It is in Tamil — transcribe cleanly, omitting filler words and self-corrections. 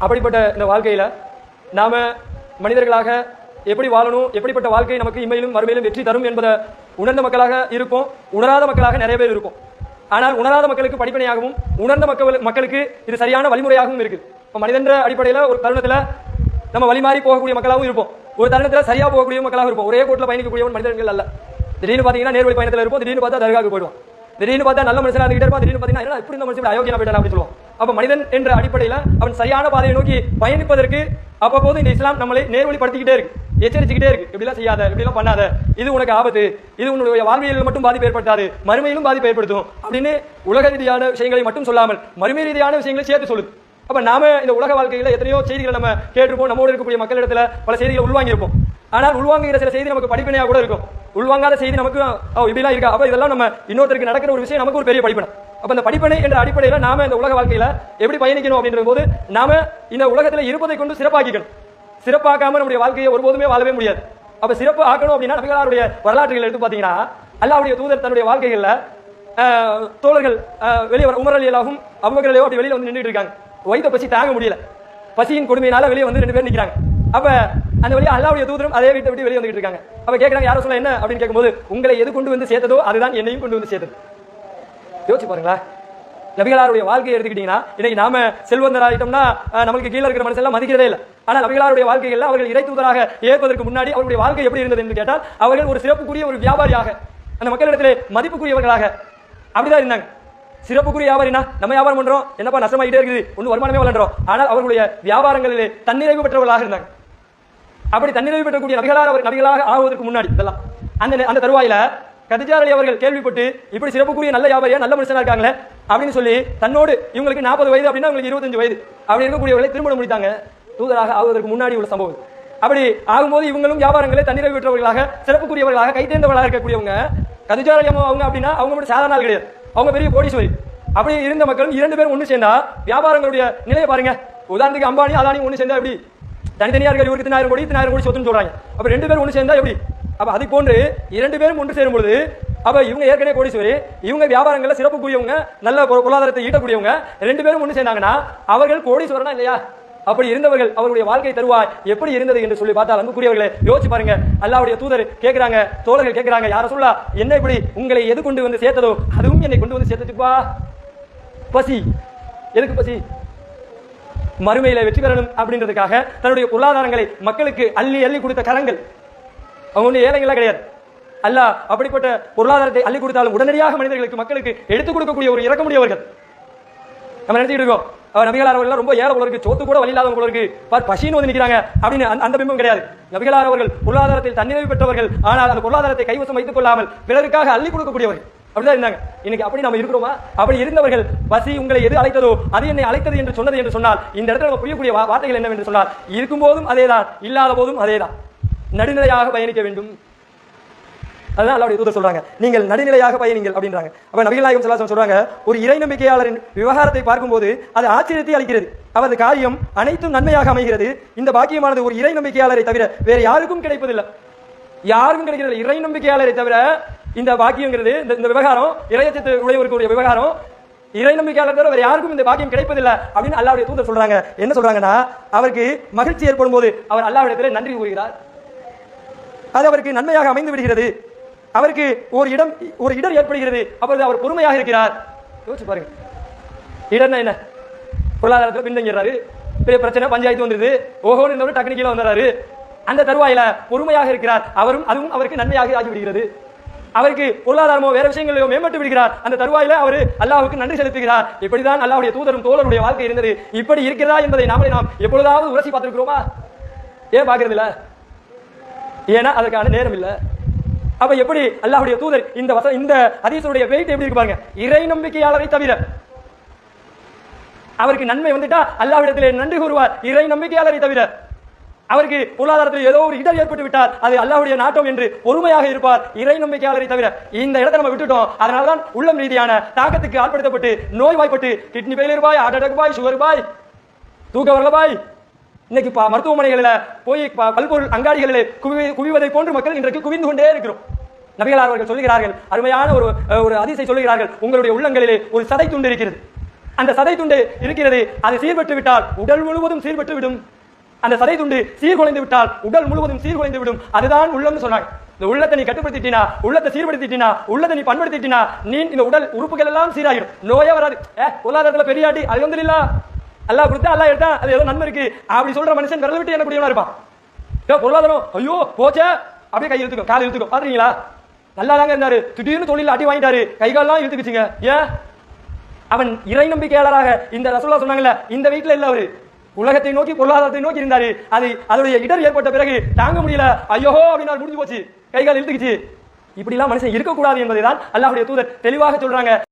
அப்படிப்பட்ட இந்த வாழ்க்கையில நாம மனிதர்களாக எப்படி வாழணும், எப்படிப்பட்ட வாழ்க்கை நமக்கு இம்மையிலும் மறுமையிலும் வெற்றி தரும் என்பதை உணர்ந்த மக்களாக இருப்போம். உணராத மக்களாக நிறைய பேர் இருக்கும். ஆனால் உணராத மக்களுக்கு படிப்பனையாகவும் உணர்ந்த மக்களுக்கு இது சரியான வழிமுறையாகவும் இருக்கு. இப்போ மனிதன்ற அடிப்படையில் ஒரு தருணத்தில் நம்ம வழிமாறி போகக்கூடிய மக்களாகவும் இருப்போம், ஒரு தருணத்தில் சரியா போகக்கூடிய மக்களாக இருப்போம். ஒரே கோட்டில் பயணிக்கக்கூடிய மனிதர்கள் அல்ல. திடீர்னு பார்த்தீங்கன்னா நேர்வழி பயணத்தில் இருப்போம், திடீர்னு பார்த்தா தர்காவுக்கு போயிடுவோம், திடீர்னு பார்த்தா நல்ல மனுஷனாக இருந்துகிட்டே இருப்பான், திடீர்னு பார்த்தீங்கன்னா இப்படி இந்த மனுஷன் அயோக்கியனா போயிட்டான் அப்படின்னு சொல்லுவோம். அப்போ மனிதன் என்ற அடிப்படையில் அவன் சரியான பாதையை நோக்கி பயணிப்பதற்கு அவ்வப்போது இந்த இஸ்லாம் நம்மளை நேர்வழிப்படுத்திக்கிட்டே இருக்கு, எச்சரிச்சுக்கிட்டே இருக்கு. இப்படிலாம் செய்யாத, இப்படிலாம் பண்ணாத, இது உனக்கு ஆபத்து, இது உன்னுடைய வாழ்வியலில் மட்டும் பாதிப்பு ஏற்படுத்தாது, மறுமையிலும் பாதிப்பு ஏற்படுத்தும் அப்படின்னு உலக ரீதியான விஷயங்களை மட்டும் சொல்லாமல் மறுமை ரீதியான விஷயங்களை சேர்த்து சொல்லுது. அப்ப நாம இந்த உலக வாழ்க்கையில எத்தனையோ செய்திகளை நம்ம கேட்டிருப்போம், நம்மோடு இருக்கக்கூடிய மக்களிடத்துல பல செய்திகளை உள்வாங்கி இருப்போம். ஆனால் உள்வாங்குகிற சில செய்தி நமக்கு படிப்பினையா கூட இருக்கும், உள்வாங்காத செய்தி நமக்கு இப்படிலாம் இருக்கா, அப்ப இதெல்லாம் நம்ம இன்னொருத்தருக்கு நடக்கிற ஒரு விஷயம் நமக்கு ஒரு பெரிய படிப்பினை. அப்ப இந்த படிப்பினை என்ற அடிப்படையில நாம இந்த உலக வாழ்க்கையில எப்படி பயணிக்கணும் அப்படின்ற போது நாம இந்த உலகத்துல இருப்பதை கொண்டு சிறப்பாக்கிக்கணும். சிறப்பாக்காம நம்முடைய வாழ்க்கையை ஒருபோதுமே வாழவே முடியாது. அப்ப சிறப்பு ஆக்கணும் அப்படின்னா நபிகளாருடைய வரலாற்றுகள் எடுத்து பாத்தீங்கன்னா அல்லாஹ்வுடைய தூதர் தன்னுடைய வாழ்க்கைகள்ல தோழர்கள் வெளியே உமர் ரலியல்லாஹு அபூபக்கர் ரலியல்லாஹு அப்படி வெளியில வந்து நின்றுட்டு இருக்காங்க. வயிற்ற பசி தாங்க முடியல, பசியின் கொடுமையினால வெளியே வந்து 2 பேர் நிற்கிறாங்க. அப்ப அந்த வழியா அல்லாஹ்வுடைய தூதரும் அதே வீட்டை விட்டு வெளியே வந்துட்டு இருக்காங்க. அப்ப கேட்கறாங்க, யாரும் சொல்ல என்ன அப்படின்னு கேட்கும்போது, உங்களை எது கொண்டு வந்து சேர்த்ததோ அதுதான் என்னையும் கொண்டு வந்து சேர்த்தது. யோசிச்சு பாருங்களா, நபிகளாருடைய வாழ்க்கையை எடுத்துக்கிட்டீங்கன்னா இன்னைக்கு நாம செல்வந்தராயிட்டோம்னா நமக்கு கீழே இருக்கிற மனுஷன் எல்லாம் மதிக்கிறதே இல்லை. ஆனால் நபிகளாருடைய வாழ்க்கைகள் அவர்கள் இறை தூதராக ஏற்பதற்கு முன்னாடி அவருடைய வாழ்க்கை எப்படி இருந்தது என்று கேட்டால் அவர்கள் ஒரு சிறப்புக்குரிய ஒரு வியாபாரியாக, அந்த மக்களிடத்திலே மதிப்புக்குரியவர்களாக அப்படிதான் இருந்தாங்க. சிறப்புக்குரிய வியாபாரினா நம்ம வியாபாரம் பண்றோம், என்னப்பா நஷ்டமாகிட்டே இருக்குது, ஒன்னும் வருமானமே வளர்றோம். ஆனால் அவர்களுடைய வியாபாரங்களிலே தன்னிறைவு பெற்றவர்களாக இருந்தாங்க. அப்படி தன்னிறைவு பெற்றக்கூடிய நபிகளாக ஆகுவதற்கு முன்னாடி இதெல்லாம் அந்த தருவாயில கதிஜா ரலி அவர்கள் கேள்விப்பட்டு இப்படி சிறப்புக்குரிய நல்ல வியாபாரியா நல்ல மனுஷனா இருக்காங்களே அப்படின்னு சொல்லி தன்னோடு இவங்களுக்கு 40 வயது அப்படின்னா அவங்களுக்கு 25 வயது அப்படி இருக்கக்கூடியவர்களை திருமணம் முடித்தாங்க. தூதராக ஆகுவதற்கு முன்னாடி உள்ள சம்பவம். அப்படி ஆகும்போது இவங்களும் வியாபாரங்களை தன்னிறைவு பெற்றவர்களாக சிறப்புக்குரியவர்களாக கைத்தேர்ந்தவர்களாக இருக்கக்கூடியவங்க கதிஜா ரலி அவங்க அப்படின்னா அவங்க மட்டும் சாதாரண ஆள் கிடையாது, அவங்க பெரிய கோடீஸ்வரி. அப்படி இருந்த மக்களும் 2 பேரும் ஒன்று சேர்ந்தா வியாபாரங்களுடைய நிலையை பாருங்க. உதாரணத்துக்கு அம்பானி அதானி ஒன்று சேர்ந்தா எப்படி தனித்தனியா இருக்க, இவருக்கு 1000 கோடி 1000 கோடி சொத்துன்னு சொல்றாங்க. அப்ப 2 பேரும் ஒன்று சேர்ந்தா எப்படி? அப்ப அது போன்று 2 பேரும் ஒன்று சேரும் பொழுது அப்ப இவங்க ஏற்கனவே கோடீஸ்வரி, இவங்க வியாபாரங்கள்ல சிறப்புக்குரியவங்க, நல்ல பொருளாதாரத்தை ஈட்டக்கூடியவங்க, 2 பேரும் ஒன்று சேர்ந்தாங்கன்னா அவர்கள் கோடீஸ்வரனா இல்லையா? அப்படி இருந்தவர்கள் அவருடைய வாழ்க்கை தருவாய் எப்படி இருந்தது என்று சொல்லி பார்த்தால் அன்புக்குரியவர்களே யோசிச்சு பாருங்க. அல்லாஹ்வுடைய தூதர் கேட்கிறாங்க, தோழர்கள் கேட்கிறாங்க, யார சொல்லா என்ன இப்படி உங்களை எது கொண்டு வந்து சேர்த்ததோ அதுவும் என்னை கொண்டு வந்து சேர்த்துப்பா. பசி, எதுக்கு பசி? மறுமையில வெற்றி பெறணும் அப்படின்றதுக்காக தன்னுடைய பொருளாதாரங்களை மக்களுக்கு அள்ளி அள்ளி கொடுத்த கரங்கள். அவங்க ஒன்றும் ஏழைகளா கிடையாது. அல்லாஹ் அப்படிப்பட்ட பொருளாதாரத்தை அள்ளி கொடுத்தாலும் உடனடியாக மனிதர்களுக்கு மக்களுக்கு எடுத்துக் கொடுக்கக்கூடிய ஒரு இறக்கமுடையவர்கள். நம்ம நினைச்சுட்டு இருக்கோம் அவர் நபிகளார் அவர்கள் ரொம்ப ஏழை போல இருக்கு, சோத்து கூட வழி இல்லாதவங்க போல இருக்கு, பசின்னு வந்து நிற்கிறாங்க அப்படின்னு அந்த பிம்பம் கிடையாது. நபிகளார் அவர்கள் பொருளாதாரத்தில் தன்னிறைவு பெற்றவர்கள், ஆனால் அந்த பொருளாதாரத்தை கைவசம் வைத்துக் கொள்ளாமல் பிறருக்காக அள்ளி கொடுக்கக்கூடியவர்கள். அப்படிதான் இருந்தாங்க. இன்னைக்கு அப்படி நம்ம இருக்கிறோமா? அப்படி இருந்தவர்கள் பசி உங்களை எது அழைத்ததோ அது என்னை அழைத்தது என்று சொன்னது என்று சொன்னால் இந்த இடத்துல நம்ம புரியக்கூடிய வார்த்தைகள் என்னவென்று சொன்னால் இருக்கும் போதும் அதேதான், இல்லாத போதும் அதேதான். நடுநிலையாக பயணிக்க வேண்டும். அதுதான் அல்லாஹ்வுடைய தூதர் சொல்றாங்க, நீங்கள் நடுநிலையாக பயணிங்கள் அப்படின்றாங்க. அப்ப நபிகள் நாயகம் ஸல்லல்லாஹு அலைஹி வஸல்லம் சொல்றாங்க, ஒரு இறை நம்பிக்கையாளரின் விவகாரத்தை பார்க்கும்போது அது ஆச்சரியத்தை அளிக்கிறது, அவரது காரியம் அனைத்தும் நன்மையாக அமைகிறது. இந்த பாக்கியமானது ஒரு இறை நம்பிக்கையாளரை தவிர வேற யாருக்கும் கிடைப்பதில்லை, யாருக்கும் கிடைக்கிறது. இறை நம்பிக்கையாளரை தவிர இந்த பாக்கியங்கிறது, இந்த விவகாரம் இறையச்சத்தை உடையவருக்கு விவகாரம், இறை நம்பிக்கையாளர் தவிர வேற யாருக்கும் இந்த பாக்கியம் கிடைப்பதில்லை அப்படின்னு அல்லாஹ்வுடைய தூதர் சொல்றாங்க. என்ன சொல்றாங்கன்னா, அவருக்கு மகிழ்ச்சி ஏற்படும் போது அவர் அல்லாஹ்விடத்தில் நன்றி கூறுகிறார், அது அவருக்கு நன்மையாக அமைந்து விடுகிறது. அவருக்கு ஒரு இடர் ஏற்படுகிறது, அப்பொழுது அவர் பொறுமையாக இருக்கிறார். யோசிச்சு பாருங்க, இடர்னா என்ன? பொருளாதாரத்தில் பின்தங்கிறாரு, பெரிய பிரச்சனை, பஞ்சாயத்து வந்துருது, ஓஹோன்னு இருந்தவர் டக்குனு கீழே வந்துறாரு. அந்த தருவாயில பொறுமையாக இருக்கிறார், அதுவும் அவருக்கு நன்மையாக ஆகிவிடுகிறது. அவருக்கு பொருளாதாரமோ வேற விஷயங்களோ மேம்பட்டு விடுகிறார், அந்த தருவாயில அவர் அல்லாஹ்வுக்கு நன்றி செலுத்துகிறார். இப்படிதான் அல்லாஹ்வுடைய தூதரும் தோழருடைய வாழ்க்கை இருந்தது. இப்படி இருக்கிறதா என்பதை நாம் எப்பொழுதாவது உரசி பார்த்திருக்கிறோமா? ஏன் பார்க்கறது இல்ல? ஏன்னா அதற்கான நேரம் இல்ல. அப்ப எப்படி அல்லாஹ்வுடைய தூதர் இந்த ஹதீஸுடைய வெயிட் எப்படி இருக்கு பாருங்க. இறை நம்பிக்கையாளரை தவிர அவருக்கு நன்மை வந்துட்டா அல்லாஹ்விடத்திலே நன்றி கூறுவார். இறை நம்பிக்கையாளரை தவிர அவருக்கு பொருளாதாரத்தில் ஏதோ ஒரு இடர் ஏற்பட்டு விட்டால் அது அல்லாஹ்வுடைய நாட்டம் என்று பொறுமையாக இருப்பார். இறை நம்பிக்கையாளரை தவிர இந்த இடத்தை நம்ம விட்டுட்டோம். அதனால்தான் உள்ளம் ரீதியான தாக்கத்துக்கு ஆட்படுத்தப்பட்டு நோய்வாய்ப்பட்டு கிட்னி ஃபெயிலியர் பாய், ஹார்ட் அட்டாக் பாய், சுகர் பாய், தூக்க வரல பாய், இன்னைக்கு மருத்துவமனைகளில் போய் பல்பொருள் அங்காடிகளில் குவிவதை போன்று மக்கள் இன்றைக்கு குவிந்து கொண்டே இருக்கிறோம். நபிகளார் அவர்கள் சொல்லுகிறார்கள், அருமையான ஒரு ஹதீஸை சொல்லுகிறார்கள், உங்களுடைய உள்ளங்களிலே ஒரு சதை துண்டு இருக்கிறது, அந்த சதை துண்டு இருக்கிறது, அது சீர்பெற்று விட்டால் உடல் முழுவதும் சீர்பெற்று விடும். அந்த சதை துண்டு சீர்குலைந்து விட்டால் உடல் முழுவதும் சீர்குலைந்து விடும். அதுதான் உள்ளம்னு சொன்னாங்க. இந்த உள்ளத்தை நீ கட்டுப்படுத்திட்டினா, உள்ளத்தை சீர்படுத்திட்டினா, உள்ளத்தை நீ பண்படுத்திட்டினா, நீ இந்த உடல் உறுப்புகள் எல்லாம் சீராகிடும், நோயே வராது. பொருளாதாரத்துல பெரியாட்டி அல்ஹம்துலில்லாஹ், அல்லாஹ் கொடுத்தா அல்லாஹ் எடுத்தா அது ஏதோ நன்மை இருக்கு அப்படி சொல்ற மனுஷன் விரல் விட்டு என்ன இருப்பான். பொருளாதாரம் ஐயோ போச்சே அப்படியே கை இழுத்துக்கும், கால் இழுத்துக்கும். பாத்துறீங்களா? நல்லா தாங்க இருந்தாரு, திடீர்னு தொழில் அடி வாங்கிட்டாரு, கைகாலெல்லாம் இழுத்துக்குச்சுங்க. ஏன்? அவன் இறை நம்பிக்கையாளராக இந்த ரசூலுல்லாஹ் சொன்னாங்கல்ல, இந்த வீட்டுல இல்ல, அவரு உலகத்தை நோக்கி பொருளாதாரத்தை நோக்கி இருந்தாரு. அது அதோடைய இடர் ஏற்பட்ட பிறகு தாங்க முடியல, ஐயோ அப்படின்னா முடிஞ்சு போச்சு, கைகால் இழுத்துக்குச்சு. இப்படி எல்லாம் மனுஷன் இருக்கக்கூடாது என்பதை தான் அல்லாஹ்வுடைய தூதர் தெளிவாக சொல்றாங்க.